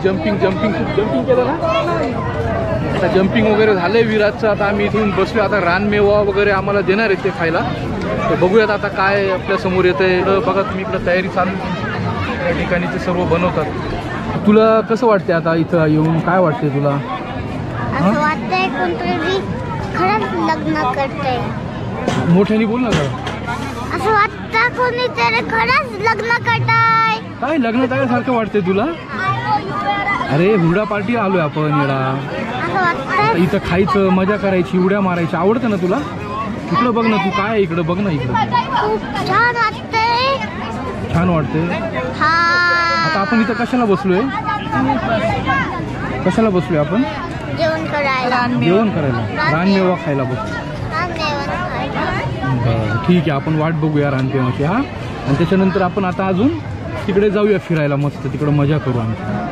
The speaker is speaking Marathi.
जम्पिंग केलं ना, आता जम्पिंग वगैरे झालंय विराजचं. आता आम्ही इथून बसलो. आता रानमेवा वगैरे आम्हाला देणार आहेत ते खायला. तर बघूयात आता काय आपल्या समोर येतंय. बघा तुम्ही इकडं तयारी चालू, या ठिकाणी ते सर्व बनवतात. तुला कसं वाटतंय आता इथं येऊन? काय वाटतंय तुला? असं वाटतंय कोणतरी खरंच लग्न करतंय. मोठ्याने बोल ना जरा. असं वाटतं कोणीतरी खरंच लग्न करताय. काय लग्न सारखं वाटतंय तुला? अरे हुरडा पार्टी आलोय आपण येडा. असं वाटतंय इथं खायचं, मजा करायची, उड्या मारायची. आवडतं ना तुला? इकडं बघ ना, तू काय इकडं बघ ना, इकडं खूप छान वाटतंय. छान वाटतंय. हा आता आपण इथं कशाला बसलोय? कशाला बसलोय आपण? जेवण करायला. जेवण करायला, रानमेवा खायला बसलो. बरं ठीक आहे, आपण वाट बघूया रानमेवाची. हा, आणि त्याच्यानंतर आपण आता अजून तिकडे जाऊया फिरायला मस्त. तिकडे मजा करू आम्ही.